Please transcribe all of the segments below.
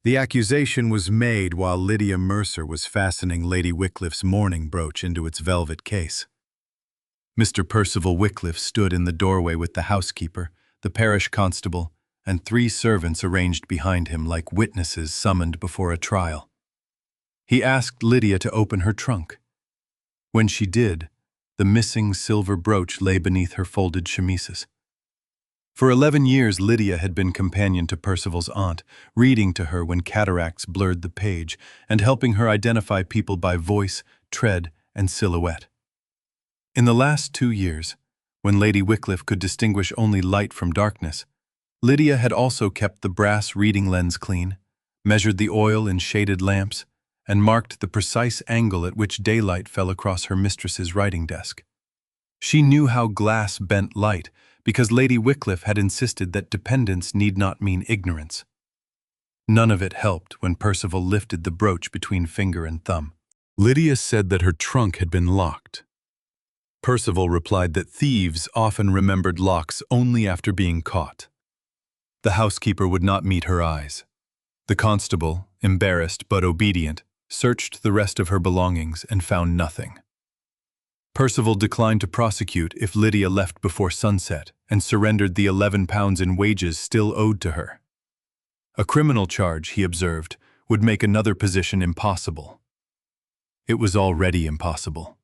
The accusation was made while Lydia Mercer was fastening Lady Wycliffe's mourning brooch into its velvet case. Mr. Percival Wycliffe stood in the doorway with the housekeeper, the parish constable, and 3 servants arranged behind him like witnesses summoned before a trial. He asked Lydia to open her trunk. When she did, the missing silver brooch lay beneath her folded chemises. For 11 years, Lydia had been companion to Percival's aunt, reading to her when cataracts blurred the page and helping her identify people by voice, tread, and silhouette. In the last 2 years, when Lady Wycliffe could distinguish only light from darkness, Lydia had also kept the brass reading lens clean, measured the oil in shaded lamps, and marked the precise angle at which daylight fell across her mistress's writing desk. She knew how glass bent light, because Lady Wycliffe had insisted that dependence need not mean ignorance. None of it helped when Percival lifted the brooch between finger and thumb. Lydia said that her trunk had been locked. Percival replied that thieves often remembered locks only after being caught. The housekeeper would not meet her eyes. The constable, embarrassed but obedient, searched the rest of her belongings and found nothing. Percival declined to prosecute if Lydia left before sunset and surrendered the £11 in wages still owed to her. A criminal charge, he observed, would make another position impossible. It was already impossible.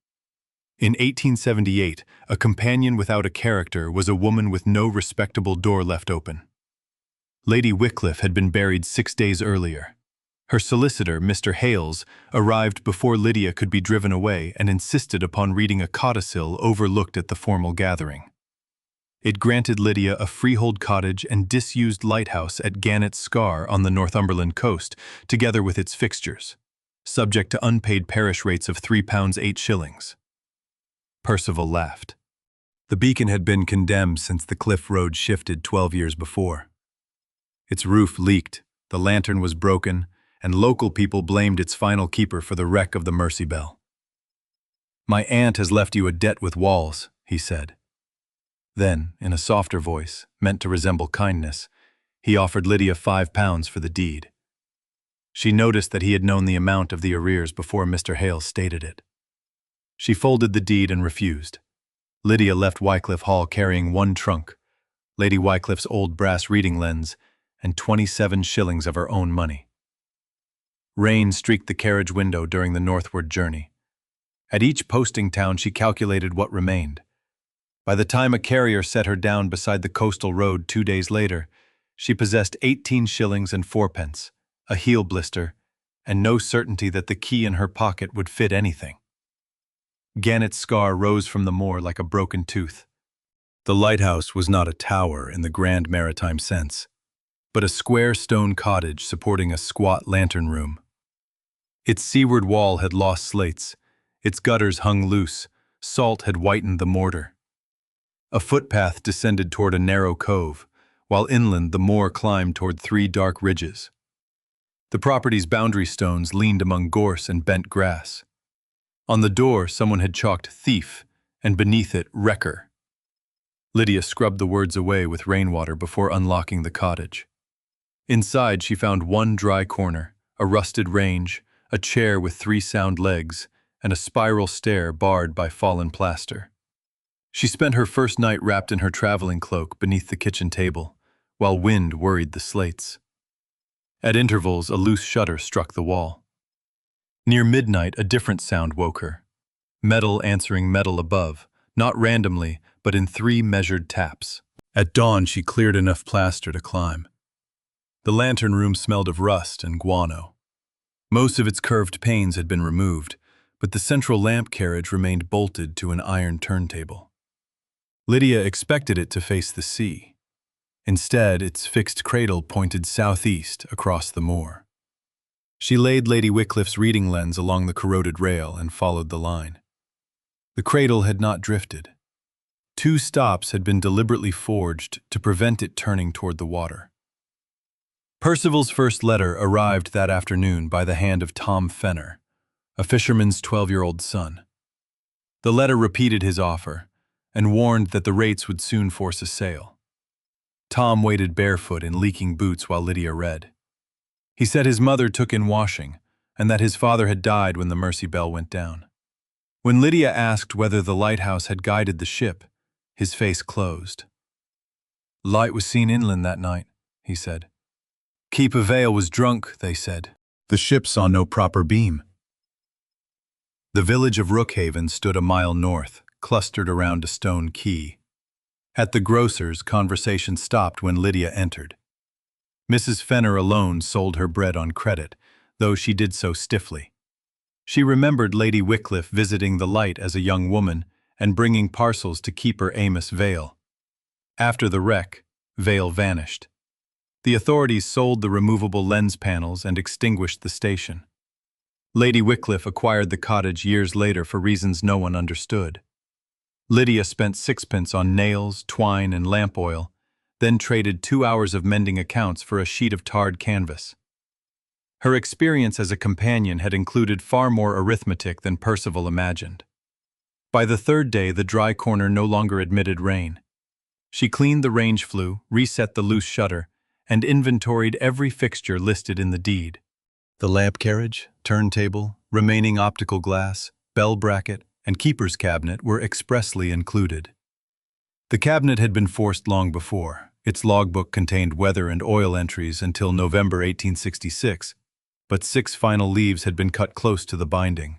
In 1878, a companion without a character was a woman with no respectable door left open. Lady Wycliffe had been buried 6 days earlier. Her solicitor, Mr. Hales, arrived before Lydia could be driven away and insisted upon reading a codicil overlooked at the formal gathering. It granted Lydia a freehold cottage and disused lighthouse at Gannett's Scar on the Northumberland coast, together with its fixtures, subject to unpaid parish rates of £3 8 shillings. Percival laughed. The beacon had been condemned since the cliff road shifted 12 years before. Its roof leaked, the lantern was broken, and local people blamed its final keeper for the wreck of the Mercy Bell. "My aunt has left you a debt with walls," he said. Then, in a softer voice, meant to resemble kindness, he offered Lydia £5 for the deed. She noticed that he had known the amount of the arrears before Mr. Hale stated it. She folded the deed and refused. Lydia left Wycliffe Hall carrying 1 trunk, Lady Wycliffe's old brass reading lens, and 27 shillings of her own money. Rain streaked the carriage window during the northward journey. At each posting town she calculated what remained. By the time a carrier set her down beside the coastal road 2 days later, she possessed 18 shillings and 4 pence, a heel blister, and no certainty that the key in her pocket would fit anything. Gannett's Scar rose from the moor like a broken tooth. The lighthouse was not a tower in the grand maritime sense, but a square stone cottage supporting a squat lantern room. Its seaward wall had lost slates, its gutters hung loose, salt had whitened the mortar. A footpath descended toward a narrow cove, while inland the moor climbed toward 3 dark ridges. The property's boundary stones leaned among gorse and bent grass. On the door someone had chalked "thief," and beneath it "wrecker." Lydia scrubbed the words away with rainwater before unlocking the cottage. Inside she found 1 dry corner, a rusted range, a chair with 3 sound legs, and a spiral stair barred by fallen plaster. She spent her first night wrapped in her traveling cloak beneath the kitchen table, while wind worried the slates. At intervals, a loose shutter struck the wall. Near midnight, a different sound woke her. Metal answering metal above, not randomly, but in 3 measured taps. At dawn, she cleared enough plaster to climb. The lantern room smelled of rust and guano. Most of its curved panes had been removed, but the central lamp carriage remained bolted to an iron turntable. Lydia expected it to face the sea. Instead, its fixed cradle pointed southeast across the moor. She laid Lady Wycliffe's reading lens along the corroded rail and followed the line. The cradle had not drifted. 2 stops had been deliberately forged to prevent it turning toward the water. Percival's first letter arrived that afternoon by the hand of Tom Fenner, a fisherman's 12-year-old son. The letter repeated his offer and warned that the rates would soon force a sale. Tom waited barefoot in leaking boots while Lydia read. He said his mother took in washing, and that his father had died when the Mercy Bell went down. When Lydia asked whether the lighthouse had guided the ship, his face closed. "Light was seen inland that night," he said. "Keeper Vale was drunk," they said. The ship saw no proper beam. The village of Rookhaven stood a mile north, clustered around a stone quay. At the grocer's, conversation stopped when Lydia entered. Mrs. Fenner alone sold her bread on credit, though she did so stiffly. She remembered Lady Wycliffe visiting the Light as a young woman and bringing parcels to Keeper Amos Vale. After the wreck, Vale vanished. The authorities sold the removable lens panels and extinguished the station. Lady Wycliffe acquired the cottage years later for reasons no one understood. Lydia spent sixpence on nails, twine, and lamp oil, then traded 2 hours of mending accounts for a sheet of tarred canvas. Her experience as a companion had included far more arithmetic than Percival imagined. By the third day, the dry corner no longer admitted rain. She cleaned the range flue, reset the loose shutter, and inventoried every fixture listed in the deed. The lamp carriage, turntable, remaining optical glass, bell bracket, and keeper's cabinet were expressly included. The cabinet had been forced long before. Its logbook contained weather and oil entries until November 1866, but 6 final leaves had been cut close to the binding.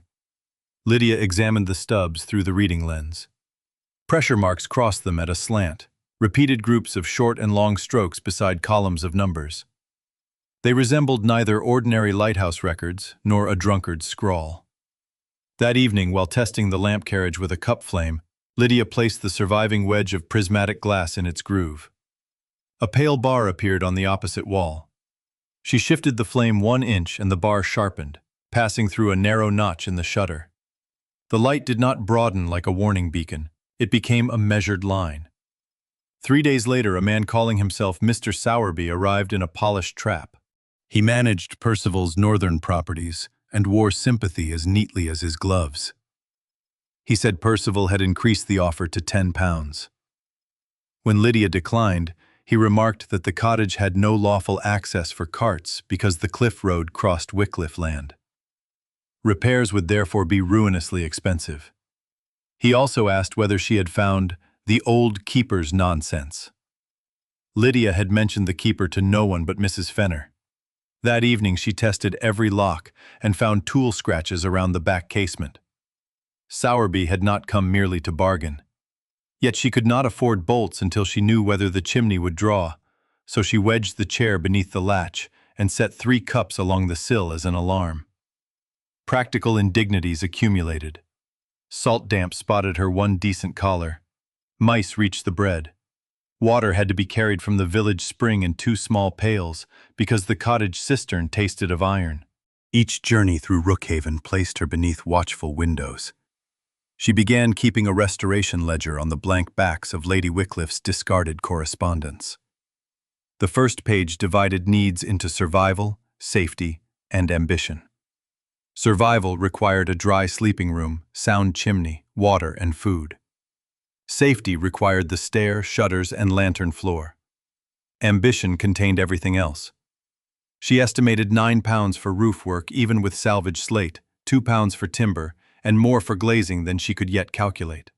Lydia examined the stubs through the reading lens. Pressure marks crossed them at a slant, repeated groups of short and long strokes beside columns of numbers. They resembled neither ordinary lighthouse records nor a drunkard's scrawl. That evening, while testing the lamp carriage with a cup flame, Lydia placed the surviving wedge of prismatic glass in its groove. A pale bar appeared on the opposite wall. She shifted the flame 1 inch and the bar sharpened, passing through a narrow notch in the shutter. The light did not broaden like a warning beacon. It became a measured line. 3 days later, a man calling himself Mr. Sowerby arrived in a polished trap. He managed Percival's northern properties and wore sympathy as neatly as his gloves. He said Percival had increased the offer to £10. When Lydia declined, he remarked that the cottage had no lawful access for carts because the cliff road crossed Wycliffe land. Repairs would therefore be ruinously expensive. He also asked whether she had found the old keeper's nonsense. Lydia had mentioned the keeper to no one but Mrs. Fenner. That evening she tested every lock and found tool scratches around the back casement. Sowerby had not come merely to bargain. Yet she could not afford bolts until she knew whether the chimney would draw, so she wedged the chair beneath the latch and set 3 cups along the sill as an alarm. Practical indignities accumulated. Salt damp spotted her one decent collar. Mice reached the bread. Water had to be carried from the village spring in 2 small pails because the cottage cistern tasted of iron. Each journey through Rookhaven placed her beneath watchful windows. She began keeping a restoration ledger on the blank backs of Lady Wycliffe's discarded correspondence. The first page divided needs into survival, safety, and ambition. Survival required a dry sleeping room, sound chimney, water, and food. Safety required the stair, shutters, and lantern floor. Ambition contained everything else. She estimated £9 for roof work even with salvage slate, £2 for timber, and more for glazing than she could yet calculate.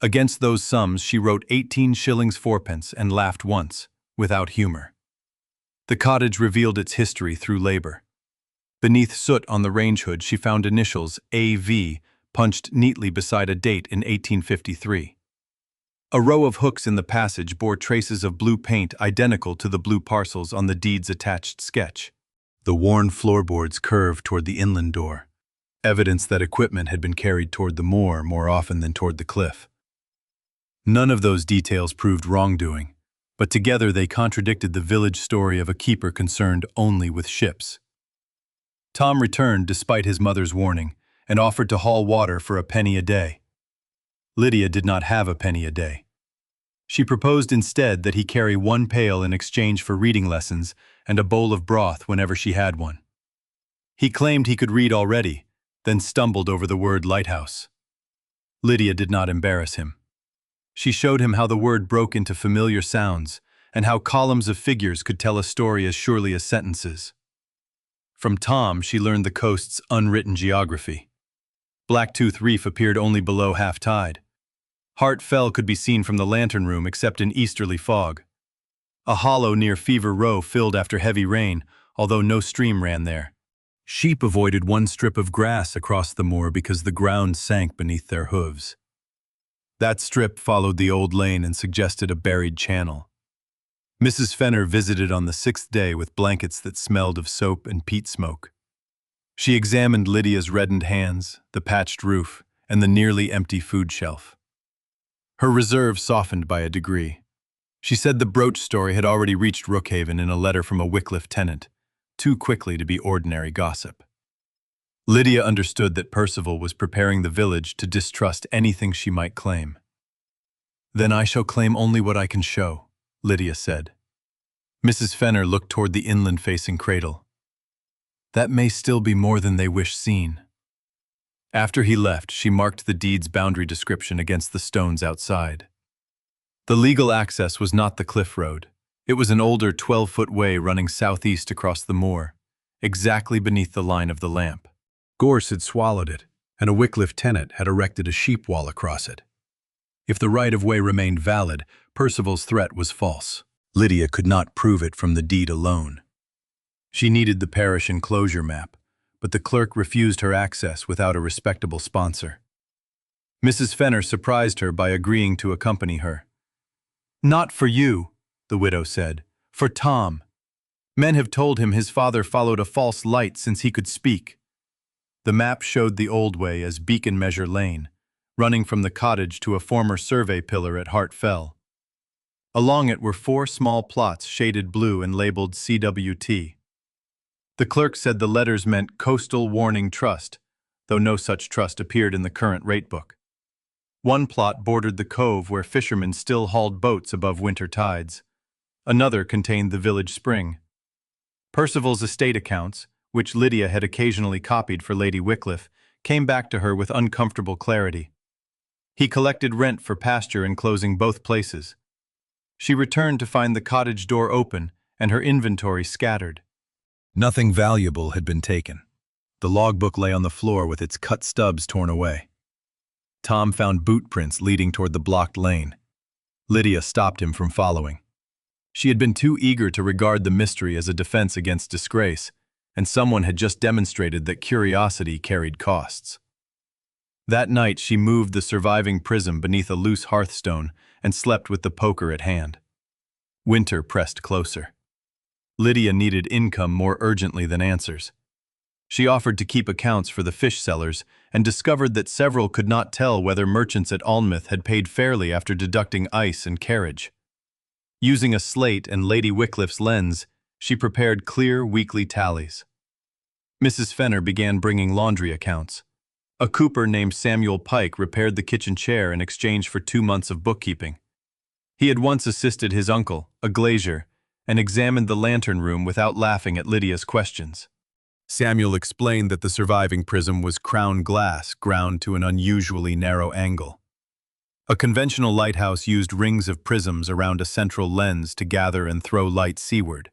Against those sums she wrote 18 shillings 4pence and laughed once, without humor. The cottage revealed its history through labor. Beneath soot on the range hood she found initials A.V. punched neatly beside a date in 1853. A row of hooks in the passage bore traces of blue paint identical to the blue parcels on the deed's attached sketch. The worn floorboards curved toward the inland door, evidence that equipment had been carried toward the moor more often than toward the cliff. None of those details proved wrongdoing, but together they contradicted the village story of a keeper concerned only with ships. Tom returned despite his mother's warning and offered to haul water for a penny a day. Lydia did not have a penny a day. She proposed instead that he carry 1 pail in exchange for reading lessons and a bowl of broth whenever she had one. He claimed he could read already, then stumbled over the word lighthouse. Lydia did not embarrass him. She showed him how the word broke into familiar sounds and how columns of figures could tell a story as surely as sentences. From Tom, she learned the coast's unwritten geography. Blacktooth Reef appeared only below half tide. Hart Fell could be seen from the lantern room except in easterly fog. A hollow near Fever Row filled after heavy rain, although no stream ran there. Sheep avoided one strip of grass across the moor because the ground sank beneath their hooves. That strip followed the old lane and suggested a buried channel. Mrs. Fenner visited on the 6th day with blankets that smelled of soap and peat smoke. She examined Lydia's reddened hands, the patched roof, and the nearly empty food shelf. Her reserve softened by a degree. She said the brooch story had already reached Rookhaven in a letter from a Wycliffe tenant, too quickly to be ordinary gossip. Lydia understood that Percival was preparing the village to distrust anything she might claim. "Then I shall claim only what I can show," Lydia said. Mrs. Fenner looked toward the inland-facing cradle. "That may still be more than they wish seen." After he left, she marked the deed's boundary description against the stones outside. The legal access was not the cliff road. It was an older 12-foot way running southeast across the moor, exactly beneath the line of the lamp. Gorse had swallowed it, and a Wycliffe tenant had erected a sheep wall across it. If the right-of-way remained valid, Percival's threat was false. Lydia could not prove it from the deed alone. She needed the parish enclosure map, but the clerk refused her access without a respectable sponsor. Mrs. Fenner surprised her by agreeing to accompany her. "Not for you," the widow said, "for Tom. Men have told him his father followed a false light since he could speak." The map showed the old way as Beacon Measure Lane, running from the cottage to a former survey pillar at Hart Fell. Along it were 4 small plots shaded blue and labeled CWT. The clerk said the letters meant Coastal Warning Trust, though no such trust appeared in the current rate book. One plot bordered the cove where fishermen still hauled boats above winter tides. Another contained the village spring. Percival's estate accounts, which Lydia had occasionally copied for Lady Wycliffe, came back to her with uncomfortable clarity. He collected rent for pasture enclosing both places. She returned to find the cottage door open and her inventory scattered. Nothing valuable had been taken. The logbook lay on the floor with its cut stubs torn away. Tom found boot prints leading toward the blocked lane. Lydia stopped him from following. She had been too eager to regard the mystery as a defense against disgrace, and someone had just demonstrated that curiosity carried costs. That night she moved the surviving prism beneath a loose hearthstone and slept with the poker at hand. Winter pressed closer. Lydia needed income more urgently than answers. She offered to keep accounts for the fish sellers and discovered that several could not tell whether merchants at Alnmouth had paid fairly after deducting ice and carriage. Using a slate and Lady Wycliffe's lens, she prepared clear weekly tallies. Mrs. Fenner began bringing laundry accounts. A cooper named Samuel Pike repaired the kitchen chair in exchange for 2 months of bookkeeping. He had once assisted his uncle, a glazier, and examined the lantern room without laughing at Lydia's questions. Samuel explained that the surviving prism was crown glass ground to an unusually narrow angle. A conventional lighthouse used rings of prisms around a central lens to gather and throw light seaward.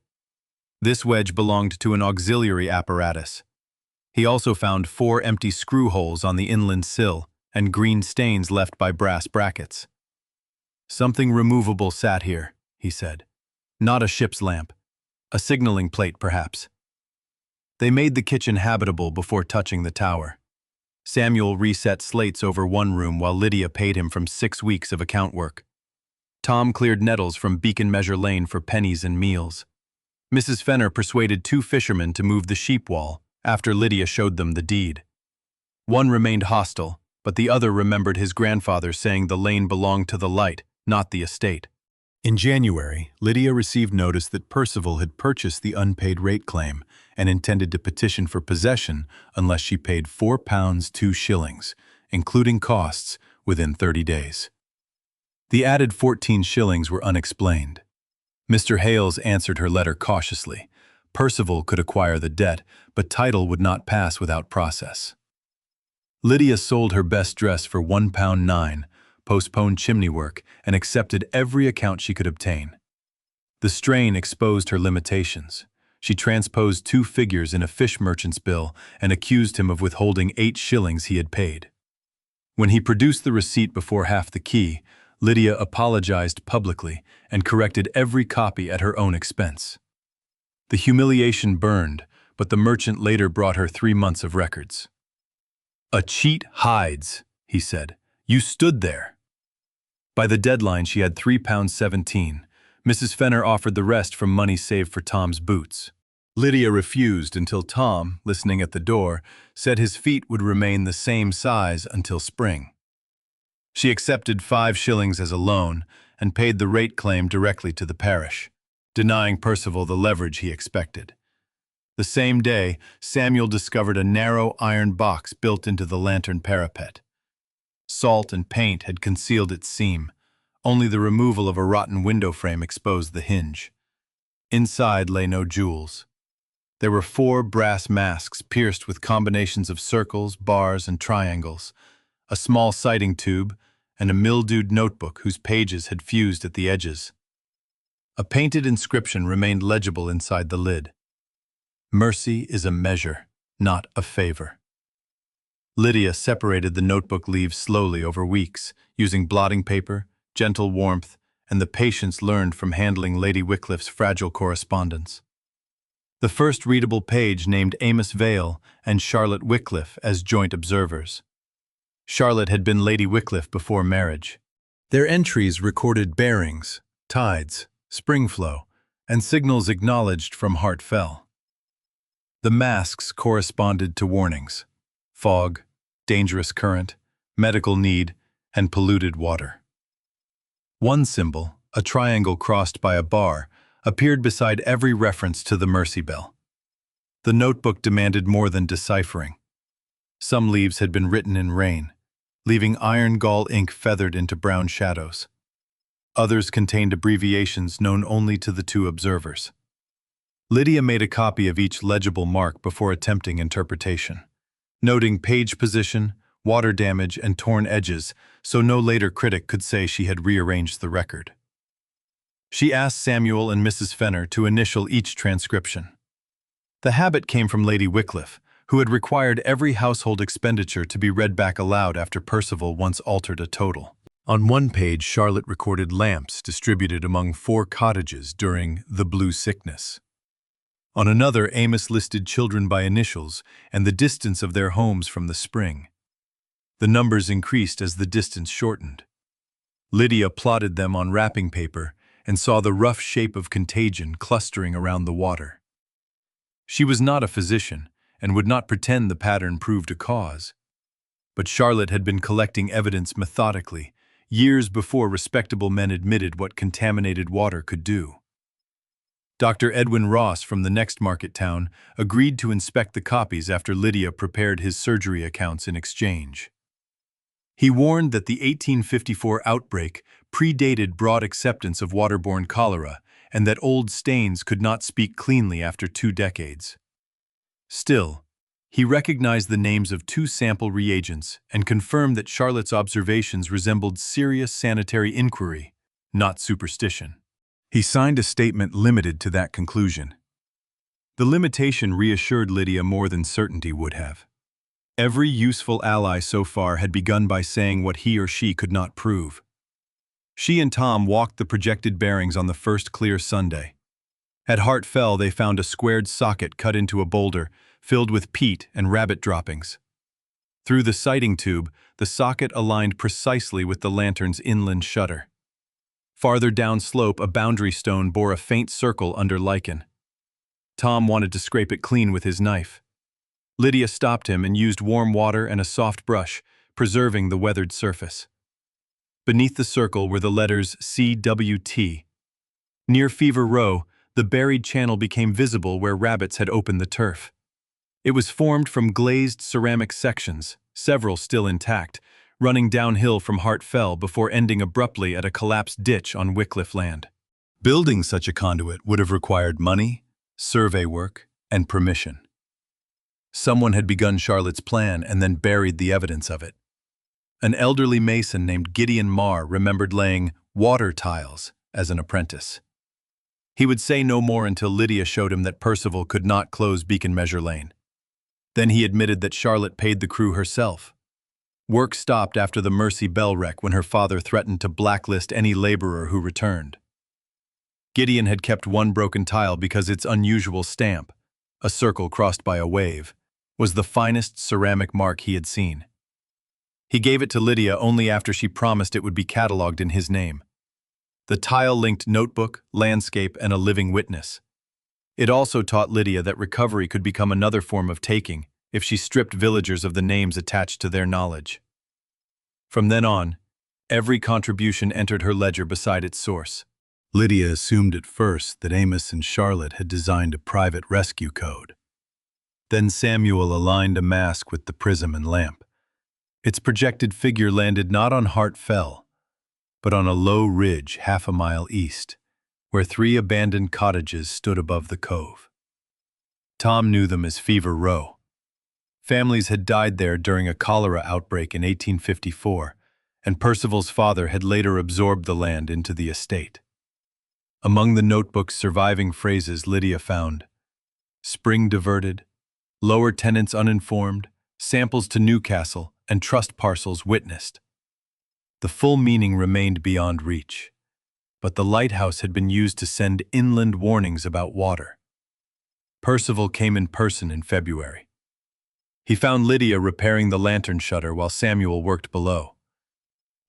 This wedge belonged to an auxiliary apparatus. He also found 4 empty screw holes on the inland sill and green stains left by brass brackets. "Something removable sat here," he said. "Not a ship's lamp. A signaling plate, perhaps." They made the kitchen habitable before touching the tower. Samuel reset slates over one room while Lydia paid him from 6 weeks of account work. Tom cleared nettles from Beacon Measure Lane for pennies and meals. Mrs. Fenner persuaded 2 fishermen to move the sheep wall after Lydia showed them the deed. One remained hostile, but the other remembered his grandfather saying the lane belonged to the light, not the estate. In January, Lydia received notice that Percival had purchased the unpaid rate claim and intended to petition for possession unless she paid £4 2 shillings, including costs, within 30 days. The added 14 shillings were unexplained. Mr. Hales answered her letter cautiously. Percival could acquire the debt, but title would not pass without process. Lydia sold her best dress for £1.9, postponed chimney work, and accepted every account she could obtain. The strain exposed her limitations. She transposed 2 figures in a fish merchant's bill and accused him of withholding 8 shillings he had paid. When he produced the receipt before half the key, Lydia apologized publicly and corrected every copy at her own expense. The humiliation burned, but the merchant later brought her 3 months of records. "A cheat hides," he said. "You stood there." By the deadline, she had £3.17. Mrs. Fenner offered the rest from money saved for Tom's boots. Lydia refused until Tom, listening at the door, said his feet would remain the same size until spring. She accepted 5 shillings as a loan and paid the rate claim directly to the parish, denying Percival the leverage he expected. The same day, Samuel discovered a narrow iron box built into the lantern parapet. Salt and paint had concealed its seam. Only the removal of a rotten window frame exposed the hinge. Inside lay no jewels. There were 4 brass masks pierced with combinations of circles, bars, and triangles, a small sighting tube, and a mildewed notebook whose pages had fused at the edges. A painted inscription remained legible inside the lid. "Mercy is a measure, not a favor." Lydia separated the notebook leaves slowly over weeks, using blotting paper, gentle warmth, and the patience learned from handling Lady Wycliffe's fragile correspondence. The first readable page named Amos Vale and Charlotte Wycliffe as joint observers. Charlotte had been Lady Wycliffe before marriage. Their entries recorded bearings, tides, spring flow, and signals acknowledged from Hart Fell. The masks corresponded to warnings: fog, dangerous current, medical need, and polluted water. One symbol, a triangle crossed by a bar, appeared beside every reference to the Mercy Bell. The notebook demanded more than deciphering. Some leaves had been written in rain, leaving iron gall ink feathered into brown shadows. Others contained abbreviations known only to the 2 observers. Lydia made a copy of each legible mark before attempting interpretation, noting page position, water damage, and torn edges, so no later critic could say she had rearranged the record. She asked Samuel and Mrs. Fenner to initial each transcription. The habit came from Lady Wycliffe, who had required every household expenditure to be read back aloud after Percival once altered a total. On one page, Charlotte recorded lamps distributed among 4 cottages during the Blue Sickness. On another, Amos listed children by initials and the distance of their homes from the spring. The numbers increased as the distance shortened. Lydia plotted them on wrapping paper and saw the rough shape of contagion clustering around the water. She was not a physician and would not pretend the pattern proved a cause. But Charlotte had been collecting evidence methodically, years before respectable men admitted what contaminated water could do. Dr. Edwin Ross from the next market town agreed to inspect the copies after Lydia prepared his surgery accounts in exchange. He warned that the 1854 outbreak predated broad acceptance of waterborne cholera and that old stains could not speak cleanly after 2 decades. Still, he recognized the names of 2 sample reagents and confirmed that Charlotte's observations resembled serious sanitary inquiry, not superstition. He signed a statement limited to that conclusion. The limitation reassured Lydia more than certainty would have. Every useful ally so far had begun by saying what he or she could not prove. She and Tom walked the projected bearings on the first clear Sunday. At Hart Fell, they found a squared socket cut into a boulder, filled with peat and rabbit droppings. Through the sighting tube, the socket aligned precisely with the lantern's inland shutter. Farther downslope, a boundary stone bore a faint circle under lichen. Tom wanted to scrape it clean with his knife. Lydia stopped him and used warm water and a soft brush, preserving the weathered surface. Beneath the circle were the letters CWT. Near Fever Row, the buried channel became visible where rabbits had opened the turf. It was formed from glazed ceramic sections, several still intact, running downhill from Hart Fell before ending abruptly at a collapsed ditch on Wycliffe land. Building such a conduit would have required money, survey work, and permission. Someone had begun Charlotte's plan and then buried the evidence of it. An elderly mason named Gideon Marr remembered laying water tiles as an apprentice. He would say no more until Lydia showed him that Percival could not close Beacon Measure Lane. Then he admitted that Charlotte paid the crew herself. Work stopped after the Mercy Bell wreck when her father threatened to blacklist any laborer who returned. Gideon had kept one broken tile because its unusual stamp, a circle crossed by a wave, was the finest ceramic mark he had seen. He gave it to Lydia only after she promised it would be catalogued in his name. The tile linked notebook, landscape, and a living witness. It also taught Lydia that recovery could become another form of taking if she stripped villagers of the names attached to their knowledge. From then on, every contribution entered her ledger beside its source. Lydia assumed at first that Amos and Charlotte had designed a private rescue code. Then Samuel aligned a mask with the prism and lamp. Its projected figure landed not on Hart Fell, but on a low ridge half a mile east, where 3 abandoned cottages stood above the cove. Tom knew them as Fever Row. Families had died there during a cholera outbreak in 1854, and Percival's father had later absorbed the land into the estate. Among the notebook's surviving phrases Lydia found, "Spring diverted," "Lower tenants uninformed," "Samples to Newcastle," and "Trust parcels witnessed." The full meaning remained beyond reach, but the lighthouse had been used to send inland warnings about water. Percival came in person in February. He found Lydia repairing the lantern shutter while Samuel worked below.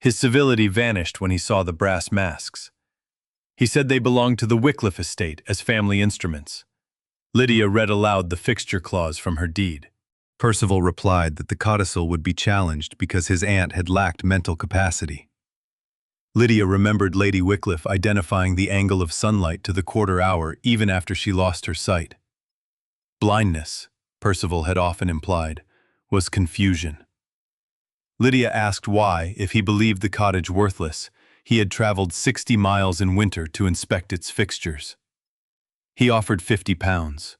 His civility vanished when he saw the brass masks. He said they belonged to the Wycliffe estate as family instruments. Lydia read aloud the fixture clause from her deed. Percival replied that the codicil would be challenged because his aunt had lacked mental capacity. Lydia remembered Lady Wycliffe identifying the angle of sunlight to the quarter hour even after she lost her sight. Blindness, Percival had often implied, was confusion. Lydia asked why, if he believed the cottage worthless, he had traveled 60 miles in winter to inspect its fixtures. He offered £50.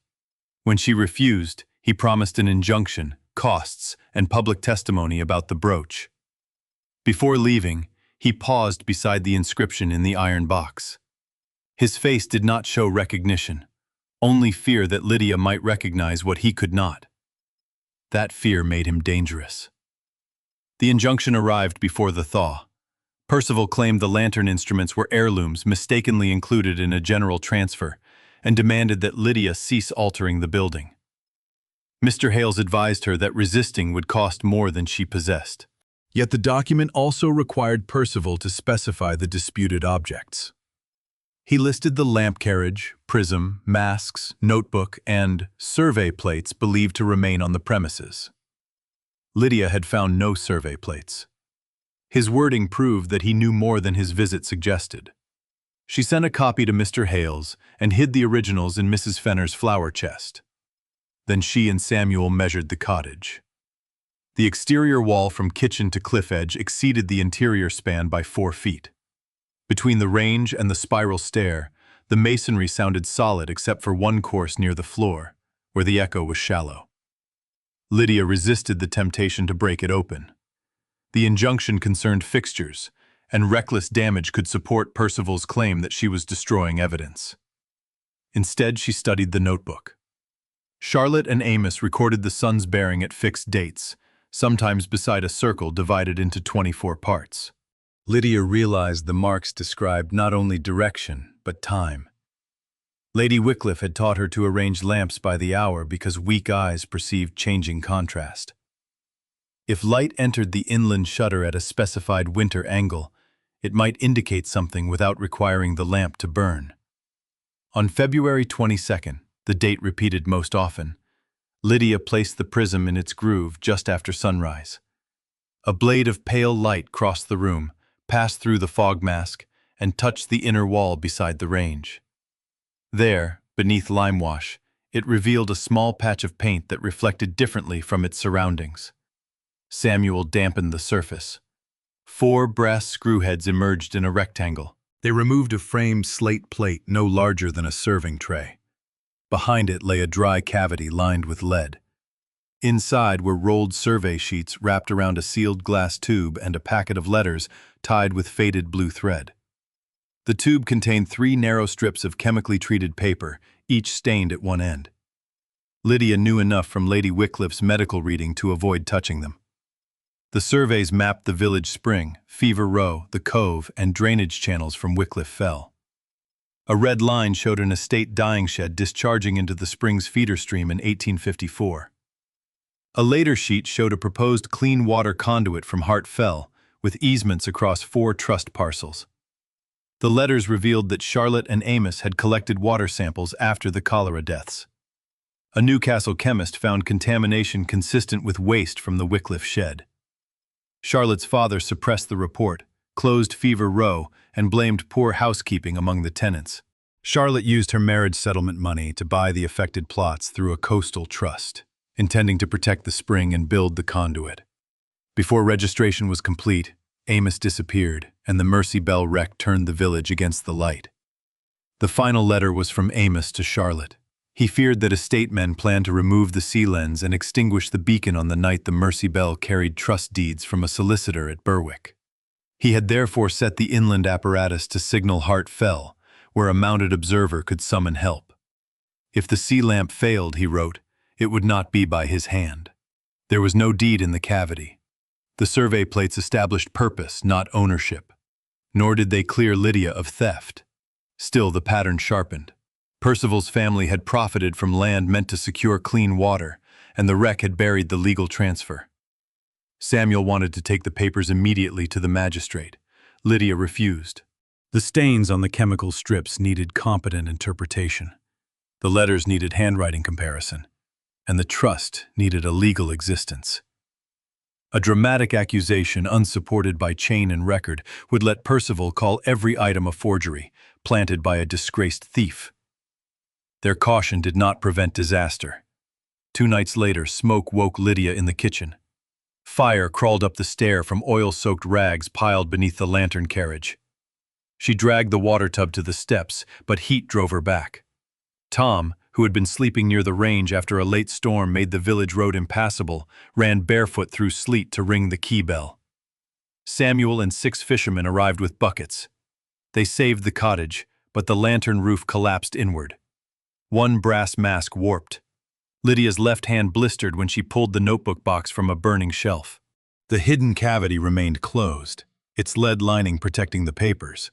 When she refused, he promised an injunction, costs, and public testimony about the brooch. Before leaving, he paused beside the inscription in the iron box. His face did not show recognition, only fear that Lydia might recognize what he could not. That fear made him dangerous. The injunction arrived before the thaw. Percival claimed the lantern instruments were heirlooms mistakenly included in a general transfer, and demanded that Lydia cease altering the building. Mr. Hales advised her that resisting would cost more than she possessed. Yet the document also required Percival to specify the disputed objects. He listed the lamp carriage, prism, masks, notebook, and survey plates believed to remain on the premises. Lydia had found no survey plates. His wording proved that he knew more than his visit suggested. She sent a copy to Mr. Hales and hid the originals in Mrs. Fenner's flower chest. Then she and Samuel measured the cottage. The exterior wall from kitchen to cliff edge exceeded the interior span by 4 feet. Between the range and the spiral stair, the masonry sounded solid except for one course near the floor, where the echo was shallow. Lydia resisted the temptation to break it open. The injunction concerned fixtures, and reckless damage could support Percival's claim that she was destroying evidence. Instead, she studied the notebook. Charlotte and Amos recorded the sun's bearing at fixed dates, sometimes beside a circle divided into 24 parts. Lydia realized the marks described not only direction, but time. Lady Wycliffe had taught her to arrange lamps by the hour because weak eyes perceived changing contrast. If light entered the inland shutter at a specified winter angle, it might indicate something without requiring the lamp to burn. On February 22nd, the date repeated most often, Lydia placed the prism in its groove just after sunrise. A blade of pale light crossed the room, passed through the fog mask, and touched the inner wall beside the range. There, beneath lime wash, it revealed a small patch of paint that reflected differently from its surroundings. Samuel dampened the surface. 4 brass screw heads emerged in a rectangle. They removed a framed slate plate no larger than a serving tray. Behind it lay a dry cavity lined with lead. Inside were rolled survey sheets wrapped around a sealed glass tube and a packet of letters tied with faded blue thread. The tube contained 3 narrow strips of chemically treated paper, each stained at one end. Lydia knew enough from Lady Wycliffe's medical reading to avoid touching them. The surveys mapped the village spring, Fever Row, the cove, and drainage channels from Wycliffe Fell. A red line showed an estate dyeing shed discharging into the spring's feeder stream in 1854. A later sheet showed a proposed clean water conduit from Hart Fell, with easements across 4 trust parcels. The letters revealed that Charlotte and Amos had collected water samples after the cholera deaths. A Newcastle chemist found contamination consistent with waste from the Wycliffe shed. Charlotte's father suppressed the report, closed Fever Row, and blamed poor housekeeping among the tenants. Charlotte used her marriage settlement money to buy the affected plots through a coastal trust, intending to protect the spring and build the conduit. Before registration was complete, Amos disappeared, and the Mercy Bell wreck turned the village against the light. The final letter was from Amos to Charlotte. He feared that estate men planned to remove the sea lens and extinguish the beacon on the night the Mercy Bell carried trust deeds from a solicitor at Berwick. He had therefore set the inland apparatus to signal Hart Fell, where a mounted observer could summon help. If the sea lamp failed, he wrote, it would not be by his hand. There was no deed in the cavity. The survey plates established purpose, not ownership. Nor did they clear Lydia of theft. Still, the pattern sharpened. Percival's family had profited from land meant to secure clean water, and the wreck had buried the legal transfer. Samuel wanted to take the papers immediately to the magistrate. Lydia refused. The stains on the chemical strips needed competent interpretation. The letters needed handwriting comparison, and the trust needed a legal existence. A dramatic accusation unsupported by chain and record would let Percival call every item a forgery, planted by a disgraced thief. Their caution did not prevent disaster. 2 nights later, smoke woke Lydia in the kitchen. Fire crawled up the stair from oil-soaked rags piled beneath the lantern carriage. She dragged the water tub to the steps, but heat drove her back. Tom, who had been sleeping near the range after a late storm made the village road impassable, ran barefoot through sleet to ring the key bell. Samuel and 6 fishermen arrived with buckets. They saved the cottage, but the lantern roof collapsed inward. 1 brass mask warped. Lydia's left hand blistered when she pulled the notebook box from a burning shelf. The hidden cavity remained closed, its lead lining protecting the papers,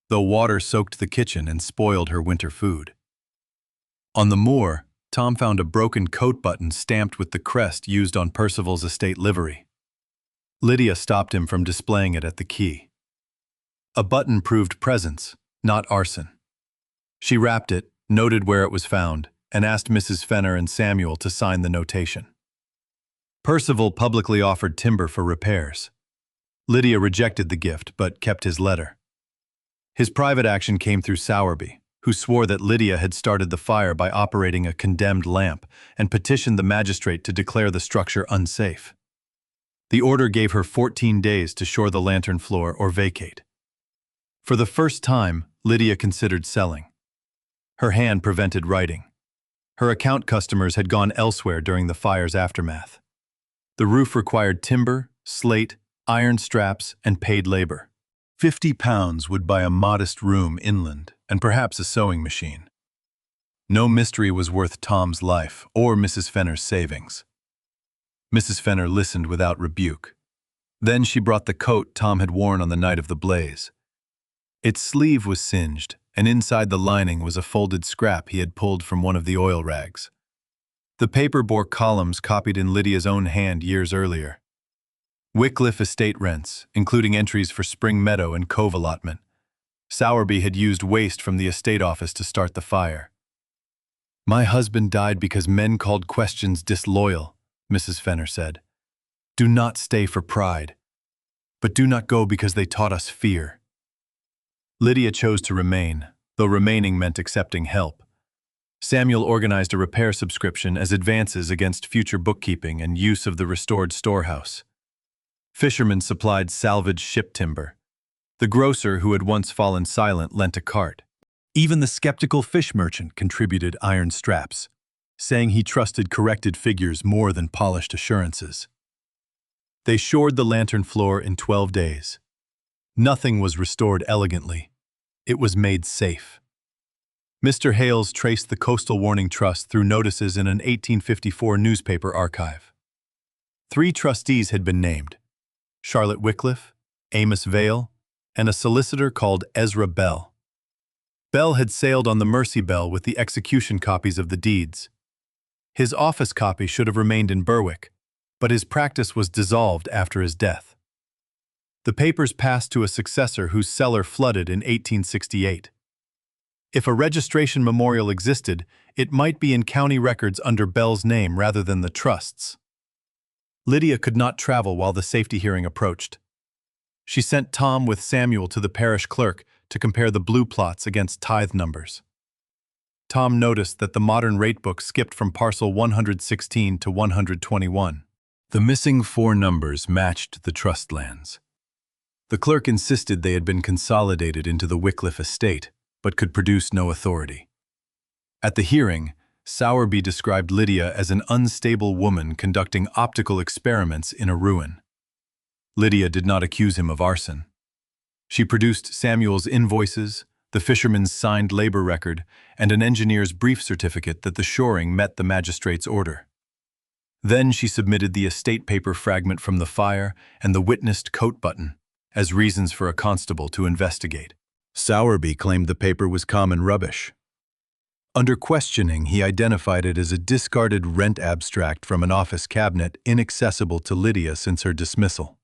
though water soaked the kitchen and spoiled her winter food. On the moor, Tom found a broken coat button stamped with the crest used on Percival's estate livery. Lydia stopped him from displaying it at the quay. A button proved presence, not arson. She wrapped it, noted where it was found, and asked Mrs. Fenner and Samuel to sign the notation. Percival publicly offered timber for repairs. Lydia rejected the gift, but kept his letter. His private action came through Sowerby, who swore that Lydia had started the fire by operating a condemned lamp and petitioned the magistrate to declare the structure unsafe. The order gave her 14 days to shore the lantern floor or vacate. For the first time, Lydia considered selling. Her hand prevented writing. Her account customers had gone elsewhere during the fire's aftermath. The roof required timber, slate, iron straps, and paid labor. £50 would buy a modest room inland and perhaps a sewing machine. No mystery was worth Tom's life or Mrs. Fenner's savings. Mrs. Fenner listened without rebuke. Then she brought the coat Tom had worn on the night of the blaze. Its sleeve was singed, and inside the lining was a folded scrap he had pulled from one of the oil rags. The paper bore columns copied in Lydia's own hand years earlier. Wycliffe estate rents, including entries for Spring Meadow and Cove allotment. Sowerby had used waste from the estate office to start the fire. "My husband died because men called questions disloyal," Mrs. Fenner said. "Do not stay for pride, but do not go because they taught us fear." Lydia chose to remain, though remaining meant accepting help. Samuel organized a repair subscription as advances against future bookkeeping and use of the restored storehouse. Fishermen supplied salvaged ship timber. The grocer who had once fallen silent lent a cart. Even the skeptical fish merchant contributed iron straps, saying he trusted corrected figures more than polished assurances. They shored the lantern floor in 12 days. Nothing was restored elegantly. It was made safe. Mr. Hales traced the Coastal Warning Trust through notices in an 1854 newspaper archive. 3 trustees had been named: Charlotte Wycliffe, Amos Vale, and a solicitor called Ezra Bell. Bell had sailed on the Mercy Bell with the execution copies of the deeds. His office copy should have remained in Berwick, but his practice was dissolved after his death. The papers passed to a successor whose cellar flooded in 1868. If a registration memorial existed, it might be in county records under Bell's name rather than the trust's. Lydia could not travel while the safety hearing approached. She sent Tom with Samuel to the parish clerk to compare the blue plots against tithe numbers. Tom noticed that the modern rate book skipped from parcel 116 to 121. The missing 4 numbers matched the trust lands. The clerk insisted they had been consolidated into the Wycliffe estate, but could produce no authority. At the hearing, Sowerby described Lydia as an unstable woman conducting optical experiments in a ruin. Lydia did not accuse him of arson. She produced Samuel's invoices, the fisherman's signed labor record, and an engineer's brief certificate that the shoring met the magistrate's order. Then she submitted the estate paper fragment from the fire and the witnessed coat button as reasons for a constable to investigate. Sowerby claimed the paper was common rubbish. Under questioning, he identified it as a discarded rent abstract from an office cabinet inaccessible to Lydia since her dismissal.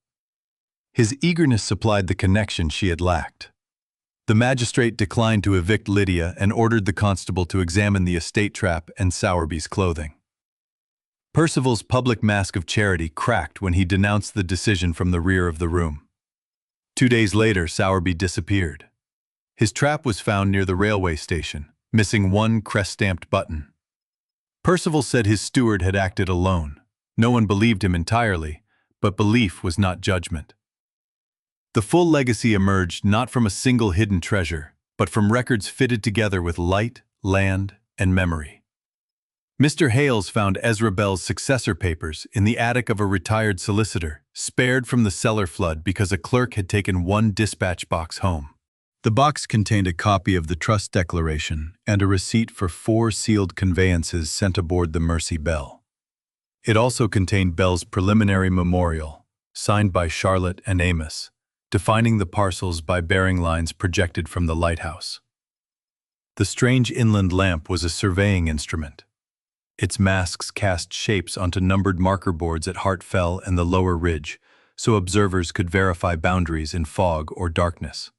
His eagerness supplied the connection she had lacked. The magistrate declined to evict Lydia and ordered the constable to examine the estate trap and Sowerby's clothing. Percival's public mask of charity cracked when he denounced the decision from the rear of the room. 2 days later, Sowerby disappeared. His trap was found near the railway station, missing 1 crest-stamped button. Percival said his steward had acted alone. No one believed him entirely, but belief was not judgment. The full legacy emerged not from a single hidden treasure, but from records fitted together with light, land, and memory. Mr. Hales found Ezra Bell's successor papers in the attic of a retired solicitor, spared from the cellar flood because a clerk had taken 1 dispatch box home. The box contained a copy of the trust declaration and a receipt for 4 sealed conveyances sent aboard the Mercy Bell. It also contained Bell's preliminary memorial, signed by Charlotte and Amos, defining the parcels by bearing lines projected from the lighthouse. The strange inland lamp was a surveying instrument. Its masks cast shapes onto numbered marker boards at Hart Fell and the lower ridge, so observers could verify boundaries in fog or darkness.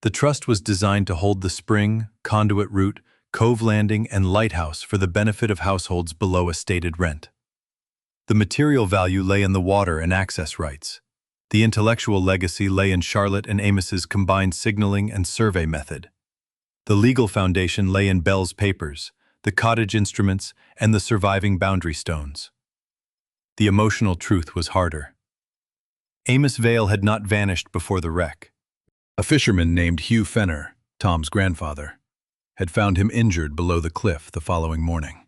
The trust was designed to hold the spring, conduit route, cove landing, and lighthouse for the benefit of households below a stated rent. The material value lay in the water and access rights. The intellectual legacy lay in Charlotte and Amos's combined signaling and survey method. The legal foundation lay in Bell's papers, the cottage instruments, and the surviving boundary stones. The emotional truth was harder. Amos Vale had not vanished before the wreck. A fisherman named Hugh Fenner, Tom's grandfather, had found him injured below the cliff the following morning.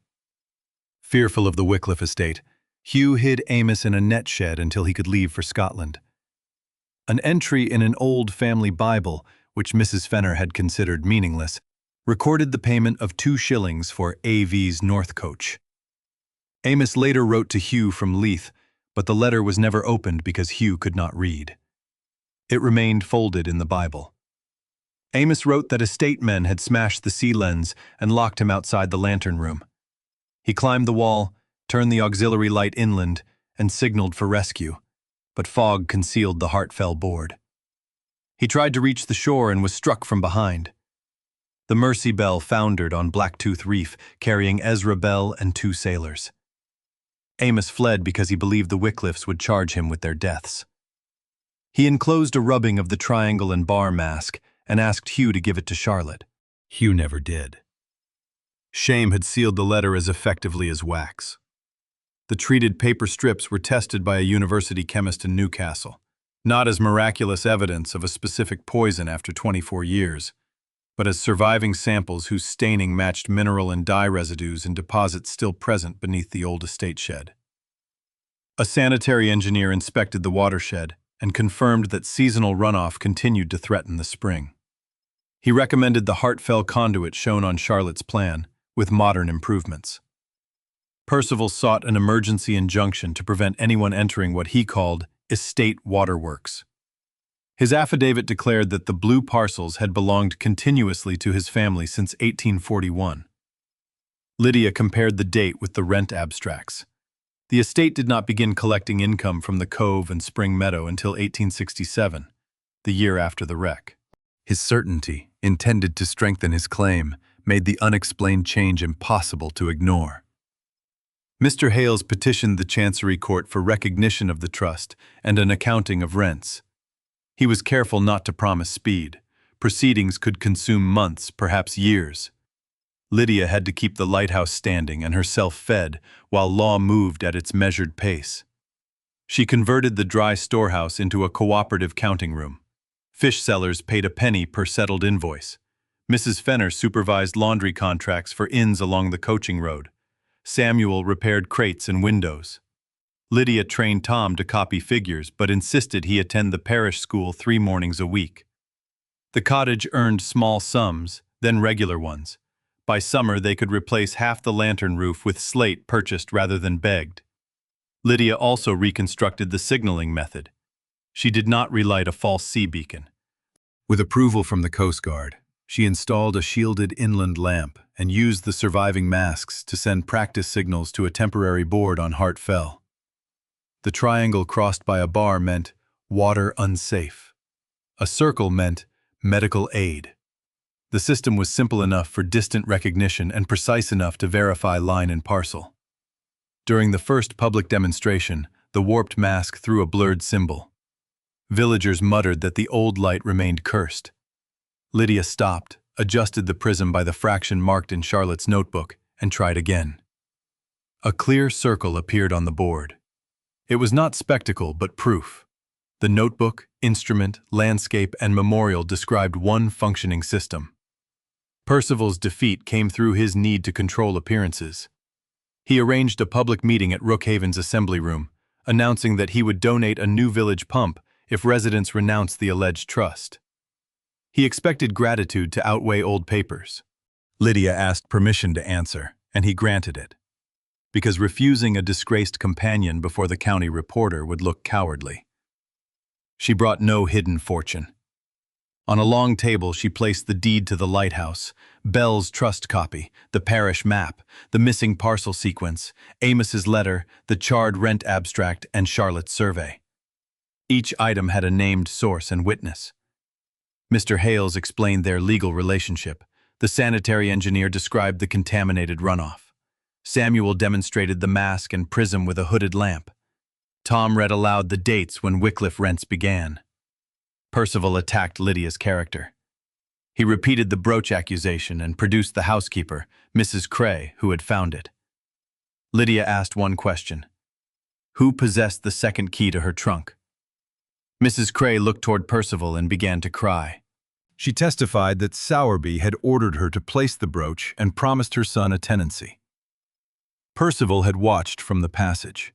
Fearful of the Wycliffe estate, Hugh hid Amos in a net shed until he could leave for Scotland. An entry in an old family Bible, which Mrs. Fenner had considered meaningless, recorded the payment of 2 shillings for A.V.'s North coach. Amos later wrote to Hugh from Leith, but the letter was never opened because Hugh could not read. It remained folded in the Bible. Amos wrote that estate men had smashed the sea lens and locked him outside the lantern room. He climbed the wall, turned the auxiliary light inland, and signaled for rescue, but fog concealed the Hart Fell board. He tried to reach the shore and was struck from behind. The Mercy Bell foundered on Blacktooth Reef, carrying Ezra Bell and 2 sailors. Amos fled because he believed the Wycliffes would charge him with their deaths. He enclosed a rubbing of the triangle and bar mask and asked Hugh to give it to Charlotte. Hugh never did. Shame had sealed the letter as effectively as wax. The treated paper strips were tested by a university chemist in Newcastle, not as miraculous evidence of a specific poison after 24 years, but as surviving samples whose staining matched mineral and dye residues in deposits still present beneath the old estate shed. A sanitary engineer inspected the watershed and confirmed that seasonal runoff continued to threaten the spring. He recommended the Hartfell conduit shown on Charlotte's plan, with modern improvements. Percival sought an emergency injunction to prevent anyone entering what he called estate waterworks. His affidavit declared that the blue parcels had belonged continuously to his family since 1841. Lydia compared the date with the rent abstracts. The estate did not begin collecting income from the Cove and Spring Meadow until 1867, the year after the wreck. His certainty, intended to strengthen his claim, made the unexplained change impossible to ignore. Mr. Hales petitioned the Chancery Court for recognition of the trust and an accounting of rents. He was careful not to promise speed. Proceedings could consume months, perhaps years. Lydia had to keep the lighthouse standing and herself fed while law moved at its measured pace. She converted the dry storehouse into a cooperative counting room. Fish sellers paid a penny per settled invoice. Mrs. Fenner supervised laundry contracts for inns along the coaching road. Samuel repaired crates and windows. Lydia trained Tom to copy figures but insisted he attend the parish school 3 mornings a week. The cottage earned small sums, then regular ones. By summer they could replace half the lantern roof with slate purchased rather than begged. Lydia also reconstructed the signaling method. She did not relight a false sea beacon. With approval from the Coast Guard, she installed a shielded inland lamp and used the surviving masks to send practice signals to a temporary board on Hartfell. The triangle crossed by a bar meant water unsafe. A circle meant medical aid. The system was simple enough for distant recognition and precise enough to verify line and parcel. During the first public demonstration, the warped mask threw a blurred symbol. Villagers muttered that the old light remained cursed. Lydia stopped, adjusted the prism by the fraction marked in Charlotte's notebook, and tried again. A clear circle appeared on the board. It was not spectacle, but proof. The notebook, instrument, landscape, and memorial described one functioning system. Percival's defeat came through his need to control appearances. He arranged a public meeting at Rookhaven's assembly room, announcing that he would donate a new village pump if residents renounced the alleged trust. He expected gratitude to outweigh old papers. Lydia asked permission to answer, and he granted it, because refusing a disgraced companion before the county reporter would look cowardly. She brought no hidden fortune. On a long table she placed the deed to the lighthouse, Bell's trust copy, the parish map, the missing parcel sequence, Amos's letter, the charred rent abstract, and Charlotte's survey. Each item had a named source and witness. Mr. Hales explained their legal relationship. The sanitary engineer described the contaminated runoff. Samuel demonstrated the mask and prism with a hooded lamp. Tom read aloud the dates when Wycliffe rents began. Percival attacked Lydia's character. He repeated the brooch accusation and produced the housekeeper, Mrs. Cray, who had found it. Lydia asked one question. Who possessed the second key to her trunk? Mrs. Cray looked toward Percival and began to cry. She testified that Sowerby had ordered her to place the brooch and promised her son a tenancy. Percival had watched from the passage.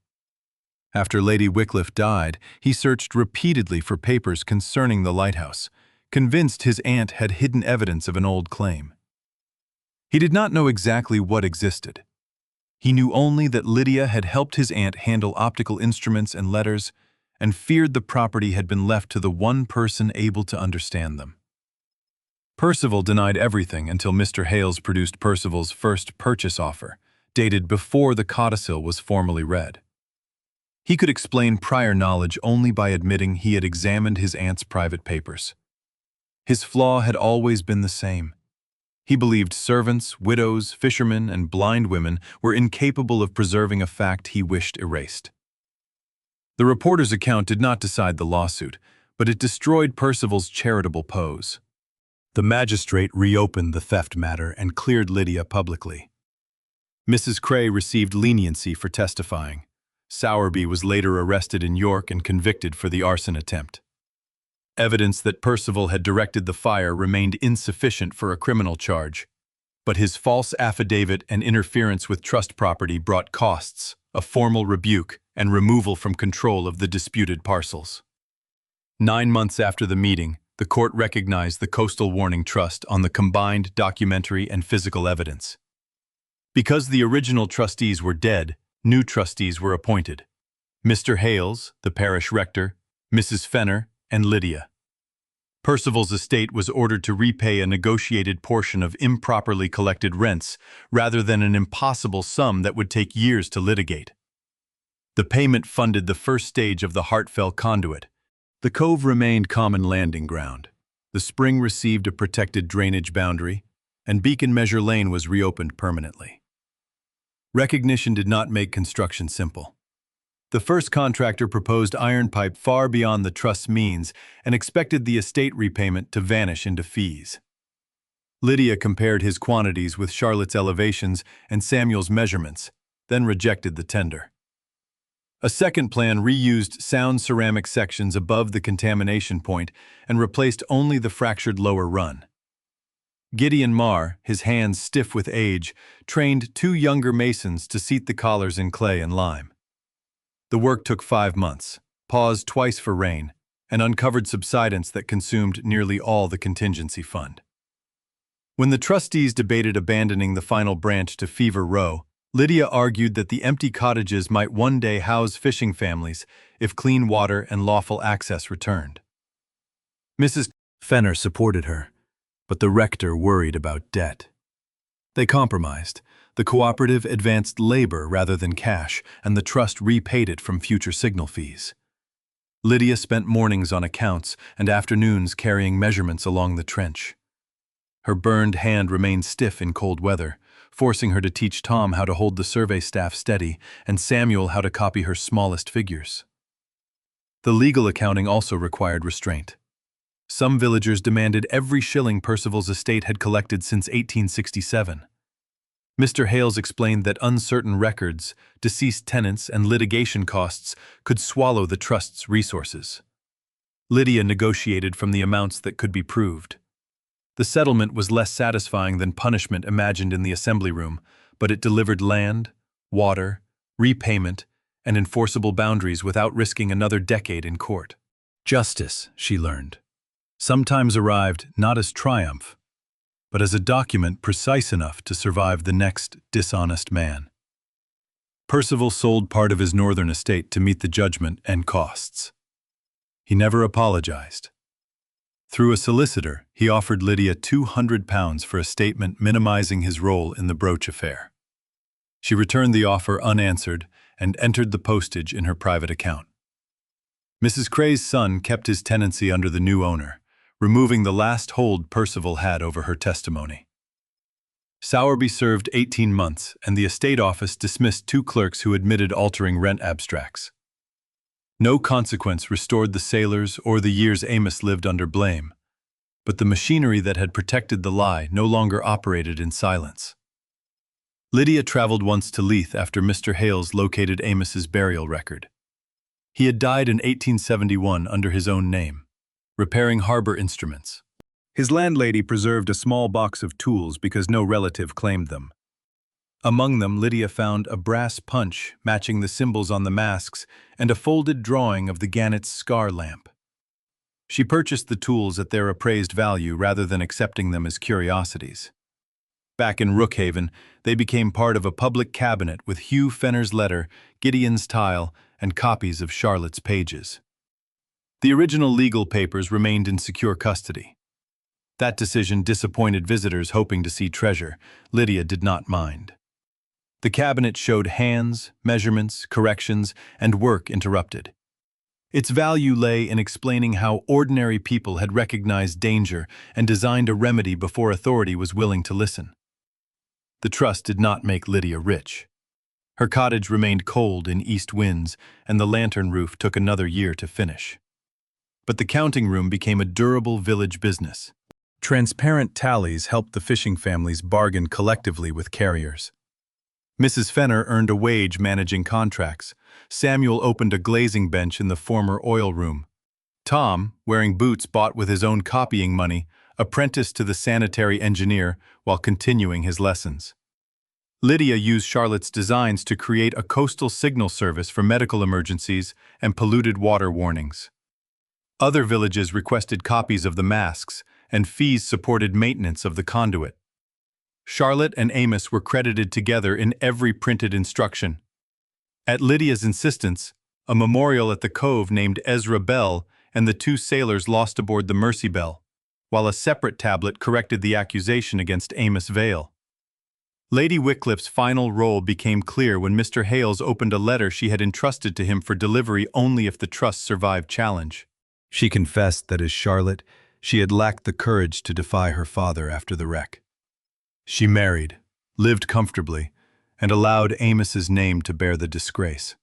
After Lady Wycliffe died, he searched repeatedly for papers concerning the lighthouse, convinced his aunt had hidden evidence of an old claim. He did not know exactly what existed. He knew only that Lydia had helped his aunt handle optical instruments and letters, and feared the property had been left to the one person able to understand them. Percival denied everything until Mr. Hales produced Percival's first purchase offer, dated before the codicil was formally read. He could explain prior knowledge only by admitting he had examined his aunt's private papers. His flaw had always been the same. He believed servants, widows, fishermen, and blind women were incapable of preserving a fact he wished erased. The reporter's account did not decide the lawsuit, but it destroyed Percival's charitable pose. The magistrate reopened the theft matter and cleared Lydia publicly. Mrs. Cray received leniency for testifying. Sowerby was later arrested in York and convicted for the arson attempt. Evidence that Percival had directed the fire remained insufficient for a criminal charge, but his false affidavit and interference with trust property brought costs, a formal rebuke, and removal from control of the disputed parcels. 9 months after the meeting, The court recognized the Coastal Warning Trust on the combined documentary and physical evidence. Because the original trustees were dead, new trustees were appointed. Mr. Hales, the parish rector, Mrs. Fenner, and Lydia. Percival's estate was ordered to repay a negotiated portion of improperly collected rents rather than an impossible sum that would take years to litigate. The payment funded the first stage of the Hartfell conduit. The cove remained common landing ground. The spring received a protected drainage boundary, and Beacon Measure Lane was reopened permanently. Recognition did not make construction simple. The first contractor proposed iron pipe far beyond the trust's means and expected the estate repayment to vanish into fees. Lydia compared his quantities with Charlotte's elevations and Samuel's measurements, then rejected the tender. A second plan reused sound ceramic sections above the contamination point and replaced only the fractured lower run. Gideon Marr, his hands stiff with age, trained 2 younger masons to seat the collars in clay and lime. The work took 5 months, paused twice for rain, and uncovered subsidence that consumed nearly all the contingency fund. When the trustees debated abandoning the final branch to Fever Row, Lydia argued that the empty cottages might one day house fishing families if clean water and lawful access returned. Mrs. Fenner supported her, but the rector worried about debt. They compromised. The cooperative advanced labor rather than cash, and the trust repaid it from future signal fees. Lydia spent mornings on accounts and afternoons carrying measurements along the trench. Her burned hand remained stiff in cold weather, forcing her to teach Tom how to hold the survey staff steady and Samuel how to copy her smallest figures. The legal accounting also required restraint. Some villagers demanded every shilling Percival's estate had collected since 1867. Mr. Hales explained that uncertain records, deceased tenants, and litigation costs could swallow the trust's resources. Lydia negotiated from the amounts that could be proved. The settlement was less satisfying than punishment imagined in the assembly room, but it delivered land, water, repayment, and enforceable boundaries without risking another decade in court. Justice, she learned, sometimes arrived not as triumph, but as a document precise enough to survive the next dishonest man. Percival sold part of his northern estate to meet the judgment and costs. He never apologized. Through a solicitor, he offered Lydia £200 for a statement minimizing his role in the brooch affair. She returned the offer unanswered and entered the postage in her private account. Mrs. Cray's son kept his tenancy under the new owner, removing the last hold Percival had over her testimony. Sowerby served 18 months, and the estate office dismissed 2 clerks who admitted altering rent abstracts. No consequence restored the sailors or the years Amos lived under blame, but the machinery that had protected the lie no longer operated in silence. Lydia traveled once to Leith after Mr. Hales located Amos's burial record. He had died in 1871 under his own name, repairing harbor instruments. His landlady preserved a small box of tools because no relative claimed them. Among them, Lydia found a brass punch matching the symbols on the masks and a folded drawing of the Gannet's scar lamp. She purchased the tools at their appraised value rather than accepting them as curiosities. Back in Rookhaven, they became part of a public cabinet with Hugh Fenner's letter, Gideon's tile, and copies of Charlotte's pages. The original legal papers remained in secure custody. That decision disappointed visitors hoping to see treasure. Lydia did not mind. The cabinet showed hands, measurements, corrections, and work interrupted. Its value lay in explaining how ordinary people had recognized danger and designed a remedy before authority was willing to listen. The trust did not make Lydia rich. Her cottage remained cold in east winds, and the lantern roof took another year to finish. But the counting room became a durable village business. Transparent tallies helped the fishing families bargain collectively with carriers. Mrs. Fenner earned a wage managing contracts. Samuel opened a glazing bench in the former oil room. Tom, wearing boots bought with his own copying money, apprenticed to the sanitary engineer while continuing his lessons. Lydia used Charlotte's designs to create a coastal signal service for medical emergencies and polluted water warnings. Other villages requested copies of the masks, and fees supported maintenance of the conduit. Charlotte and Amos were credited together in every printed instruction. At Lydia's insistence, a memorial at the cove named Ezra Bell and the two sailors lost aboard the Mercy Bell, while a separate tablet corrected the accusation against Amos Vale. Lady Wycliffe's final role became clear when Mr. Hales opened a letter she had entrusted to him for delivery only if the trust survived challenge. She confessed that as Charlotte, she had lacked the courage to defy her father after the wreck. She married, lived comfortably, and allowed Amos's name to bear the disgrace.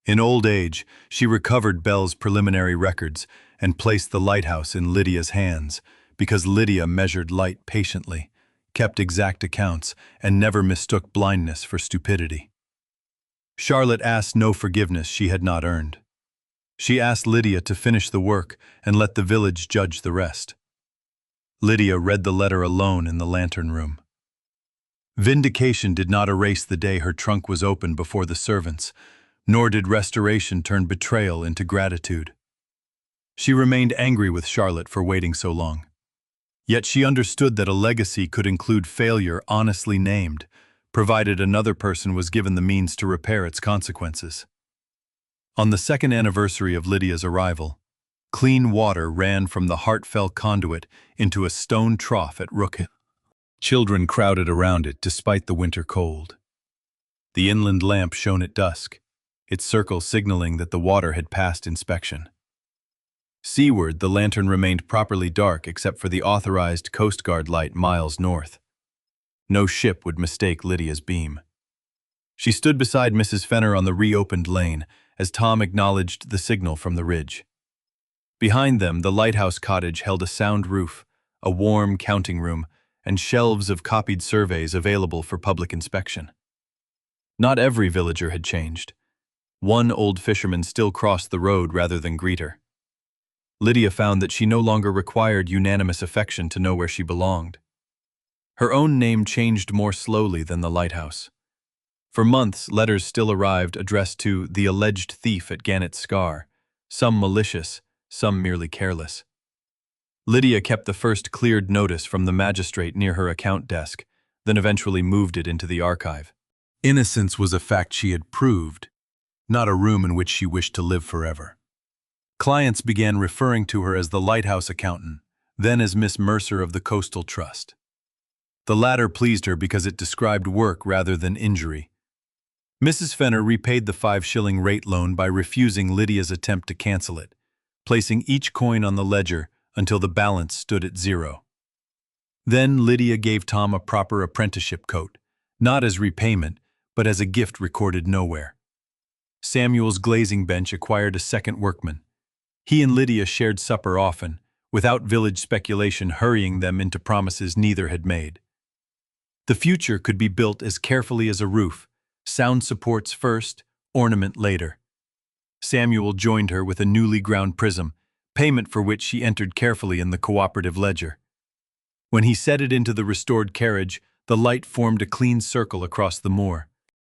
In old age, she recovered Bell's preliminary records and placed the lighthouse in Lydia's hands because Lydia measured light patiently, kept exact accounts, and never mistook blindness for stupidity. Charlotte asked no forgiveness she had not earned. She asked Lydia to finish the work and let the village judge the rest. Lydia read the letter alone in the lantern room. Vindication did not erase the day her trunk was opened before the servants, nor did restoration turn betrayal into gratitude. She remained angry with Charlotte for waiting so long. Yet she understood that a legacy could include failure honestly named, provided another person was given the means to repair its consequences. On the second anniversary of Lydia's arrival, clean water ran from the Hartfell conduit into a stone trough at Rookhill. Children crowded around it despite the winter cold. The inland lamp shone at dusk, its circle signaling that the water had passed inspection. Seaward, the lantern remained properly dark except for the authorized Coast Guard light miles north. No ship would mistake Lydia's beam. She stood beside Mrs. Fenner on the reopened lane as Tom acknowledged the signal from the ridge. Behind them, the lighthouse cottage held a sound roof, a warm counting room, and shelves of copied surveys available for public inspection. Not every villager had changed. One old fisherman still crossed the road rather than greet her. Lydia found that she no longer required unanimous affection to know where she belonged. Her own name changed more slowly than the lighthouse. For months, letters still arrived addressed to the alleged thief at Gannett Scar, some malicious, some merely careless. Lydia kept the first cleared notice from the magistrate near her account desk, then eventually moved it into the archive. Innocence was a fact she had proved, not a room in which she wished to live forever. Clients began referring to her as the lighthouse accountant, then as Miss Mercer of the Coastal Trust. The latter pleased her because it described work rather than injury. Mrs. Fenner repaid the 5-shilling rate loan by refusing Lydia's attempt to cancel it, placing each coin on the ledger until the balance stood at 0. Then Lydia gave Tom a proper apprenticeship coat, not as repayment, but as a gift recorded nowhere. Samuel's glazing bench acquired a second workman. He and Lydia shared supper often, without village speculation hurrying them into promises neither had made. The future could be built as carefully as a roof, sound supports first, ornament later. Samuel joined her with a newly ground prism, payment for which she entered carefully in the cooperative ledger. When he set it into the restored carriage, the light formed a clean circle across the moor.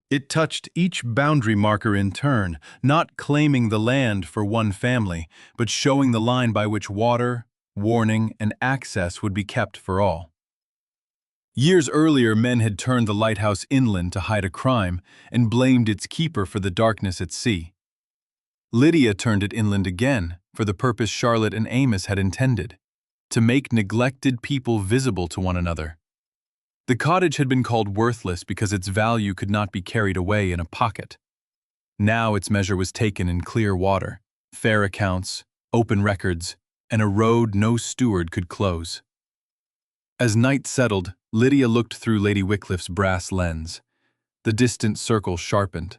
It touched each boundary marker in turn, not claiming the land for one family, but showing the line by which water, warning, and access would be kept for all. Years earlier, men had turned the lighthouse inland to hide a crime and blamed its keeper for the darkness at sea. Lydia turned it inland again for the purpose Charlotte and Amos had intended, to make neglected people visible to one another. The cottage had been called worthless because its value could not be carried away in a pocket. Now its measure was taken in clear water, fair accounts, open records, and a road no steward could close. As night settled, Lydia looked through Lady Wycliffe's brass lens. The distant circle sharpened.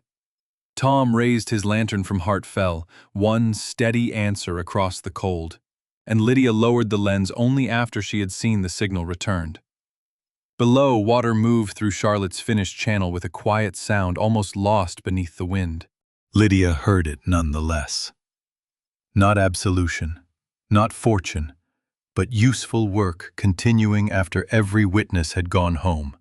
Tom raised his lantern from Hartfell, one steady answer across the cold, and Lydia lowered the lens only after she had seen the signal returned. Below, water moved through Charlotte's finished channel with a quiet sound almost lost beneath the wind. Lydia heard it nonetheless. Not absolution, not fortune, but useful work continuing after every witness had gone home.